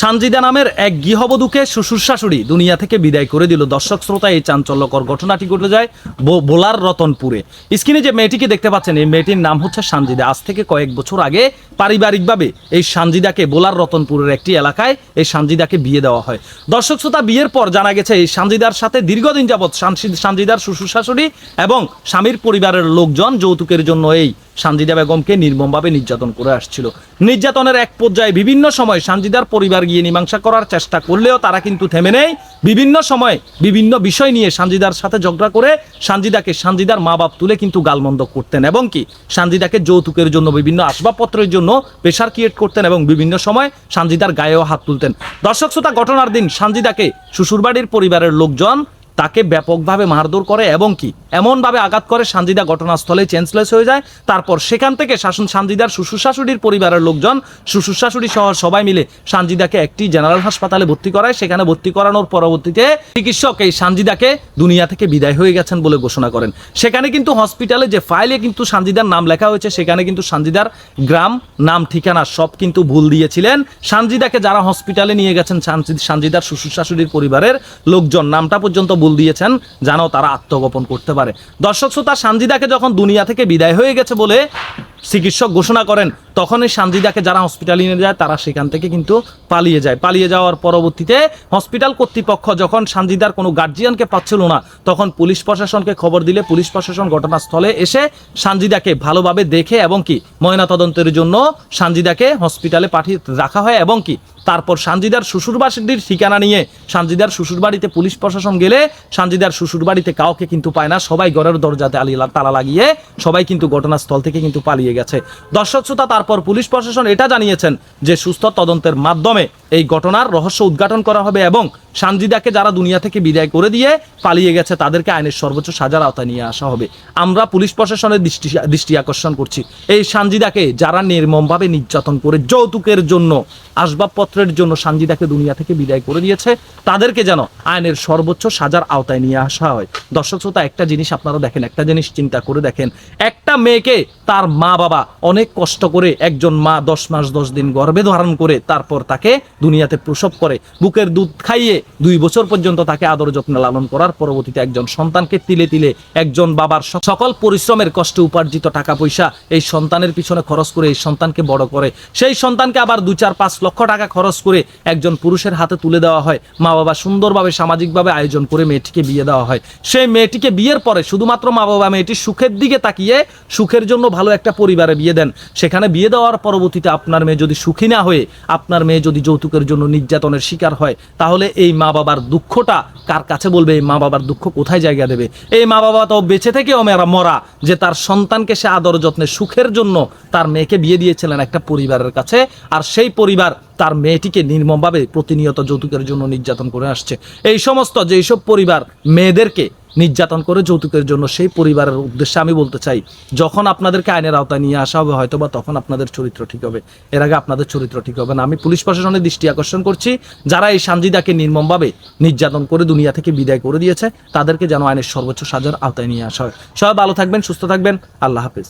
সানজিদা নামের এক গৃহবধূকে শ্বশুর শাশুড়ি দুনিয়া থেকে বিদায় করে দিল। দর্শক শ্রোতা, এই চাঞ্চল্যকর ঘটনাটি ঘটে যায় বোলার রতনপুরে। স্ক্রিনে যে মেয়েটিকে দেখতে পাচ্ছেন, এই মেয়েটির নাম হচ্ছে সানজিদা। আজ থেকে কয়েক বছর আগে পারিবারিকভাবে এই সানজিদাকে বোলার রতনপুরের একটি এলাকায় এই সানজিদাকে বিয়ে দেওয়া হয়। দর্শক শ্রোতা, বিয়ের পর জানা গেছে এই সানজিদার সাথে দীর্ঘদিন যাবৎ সানজিদার শ্বশুর শাশুড়ি এবং স্বামীর পরিবারের লোকজন যৌতুকের জন্য এই সানজিদা বেগমকে নির্মমভাবে নির্যাতন করে আসছিল। নির্যাতনের এক পর্যায়ে বিভিন্ন সময় সানজিদার পরিবার গিয়ে মীমাংসা করার চেষ্টা করলেও তারা কিন্তু থেমে নেই। বিভিন্ন সময় বিভিন্ন বিষয় নিয়ে সানজিদার সাথে ঝগড়া করে সানজিদার মা বাপ তুলে কিন্তু গালমন্দ করতেন এবং কি সানজিদাকে যৌতুকের জন্য বিভিন্ন আসবাবপত্রের জন্য প্রেশার ক্রিয়েট করতেন এবং বিভিন্ন সময় সানজিদার গায়েও হাত তুলতেন। দর্শক শ্রোতা, ঘটনার দিন সানজিদাকে শ্বশুরবাড়ির পরিবারের লোকজন তাকে ব্যাপকভাবে মারধর করে এবং কি এমনভাবে আঘাত করে সানজিদা ঘটনাস্থলে চেঞ্জলেস হয়ে যায়। তারপর সেখান থেকে সানজিদার শ্বশুর শাশুড়ির পরিবারের লোকজন শ্বশুর শাশুড়ি সহ সবাই মিলে সানজিদাকে একটি জেনারেল হাসপাতালে ভর্তি করায়। সেখানে ভর্তি করানোর পরবর্তীতে চিকিৎসক এই সানজিদাকে দুনিয়া থেকে বিদায় হয়ে গেছেন বলে ঘোষণা করেন। সেখানে কিন্তু হসপিটালে যে ফাইলে কিন্তু সানজিদার নাম লেখা হয়েছে, সেখানে কিন্তু সানজিদার গ্রাম, নাম, ঠিকানা সব কিন্তু ভুল দিয়েছিলেন। সানজিদাকে যারা হসপিটালে নিয়ে গেছেন সানজিদার শ্বশুর শাশুড়ির পরিবারের লোকজন নামটা পর্যন্ত ভুল দিয়েছেন, জানো তারা আত্মগোপন করতে পারে। দর্শক শ্রোতা, সানজিদাকে যখন দুনিয়া থেকে বিদায় হয়ে গেছে বলে চিকিৎসক ঘোষণা করেন, তখন এই সানজিদাকে যারা হসপিটালে নিয়ে যায় তারা সেখান থেকে কিন্তু পালিয়ে যায়। পালিয়ে যাওয়ার পরবর্তীতে হসপিটাল কর্তৃপক্ষ যখন সানজিদার কোনো গার্জিয়ানকে পাচ্ছিল না, তখন পুলিশ প্রশাসনকে খবর দিলে পুলিশ প্রশাসন ঘটনাস্থলে এসে সানজিদাকে ভালোভাবে দেখে এবং কি ময়নাতদন্তের জন্য সানজিদাকে হসপিটালে পাঠিয়ে রাখা হয় এবং কি তারপর সানজিদার শ্বশুরবাড়ির ঠিকানা নিয়ে সানজিদার শ্বশুরবাড়িতে পুলিশ প্রশাসন গেলে সানজিদার শ্বশুরবাড়িতে কাউকে কিন্তু পায় না। সবাই ঘরের দরজাতে তালা লাগিয়ে সবাই কিন্তু ঘটনাস্থল থেকে কিন্তু পালিয়ে গেছে। দর্শক শ্রোতা, তারপর পুলিশ প্রশাসন এটা জানিয়েছেন যে সুস্থ তদন্তের মাধ্যমে এই ঘটনার রহস্য উদ্ঘাটন করা হবে এবং সানজিদাকে যারা দুনিয়া থেকে বিদায় করে দিয়ে পালিয়ে গেছে তাদেরকে আইনের সর্বোচ্চ সাজার আওতায় নিয়ে আসা হবে। আমরা পুলিশ প্রশাসনের দৃষ্টি আকর্ষণ করছি, এই সানজিদাকে যারা নির্মমভাবে নির্যাতন করে যৌতুকের জন্য, আসবাবপত্রের জন্য সানজিদাকে দুনিয়া থেকে বিদায় করে দিয়েছে, তাদেরকে যেন আইনের সর্বোচ্চ সাজার আওতায় নিয়ে আসা হয়। দর্শক শ্রোতা, একটা জিনিস আপনারা দেখেন, একটা জিনিস চিন্তা করে দেখেন, একটা মেয়েকে তার মা বাবা অনেক কষ্ট করে, একজন মা 10 মাস 10 দিন গর্ভে ধারণ করে তারপর তাকে দুনিয়াতে প্রসব করে, বুকের দুধ খাইয়ে 2 বছর পর্যন্ত তাকে আদর যত্নে লালন করার পরবর্তীতে একজন সন্তানকে তিলে তিলে একজন বাবার সকল পরিশ্রমের কষ্টে উপার্জিত টাকা পয়সা এই সন্তানের পিছনে খরচ করে এই সন্তানকে বড় করে, সেই সন্তানকে আবার 2-4-5 লক্ষ টাকা খরচ করে একজন পুরুষের হাতে তুলে দেওয়া হয়। মা বাবা সুন্দরভাবে সামাজিকভাবে আয়োজন করে মেয়েটিকে বিয়ে দেওয়া হয়। সেই মেয়েটিকে বিয়ের পরে শুধুমাত্র মা বাবা মেয়েটির সুখের দিকে তাকিয়ে সুখের জন্য ভালো একটা পরিবারে বিয়ে দেন। সেখানে বিয়ে দেওয়ার পরবর্তীতে আপনার মেয়ে যদি সুখী না হয়ে, আপনার মেয়ে যদি যৌতুকের জন্য নির্যাতনের শিকার হয়, তাহলে এই মা বাবার দুঃখটা কার কাছে বলবে? এই মা বাবার দুঃখ কোথায় জায়গা দেবে? এই মা বাবা তো বেঁচে থেকেও মরা, যে তার সন্তানকে সে আদর যত্নে সুখের জন্য তার মেয়েকে বিয়ে দিয়েছিলেন একটা পরিবারের কাছে, আর সেই পরিবার তার মেয়েটিকে নির্মমভাবে প্রতিনিয়ত যৌতুকের জন্য নির্যাতন করে আসছে। এই সমস্ত যেসব পরিবার মেয়েদেরকে নির্যাতন করে যৌতুকের জন্য, সেই পরিবারের উদ্দেশ্যে আমি বলতে চাই, যখন আপনাদেরকে আইনের আওতায় নিয়ে আসা হবে হয়তোবা তখন আপনাদের চরিত্র ঠিক হবে, এর আগে আপনাদের চরিত্র ঠিক হবে না। আমি পুলিশ প্রশাসনের দৃষ্টি আকর্ষণ করছি, যারা এই সানজিদাকে নির্মমভাবে নির্যাতন করে দুনিয়া থেকে বিদায় করে দিয়েছে তাদেরকে যেন আইনের সর্বোচ্চ সাজার আওতায় নিয়ে আসা হয়। সবাই ভালো থাকবেন, সুস্থ থাকবেন, আল্লাহ হাফেজ।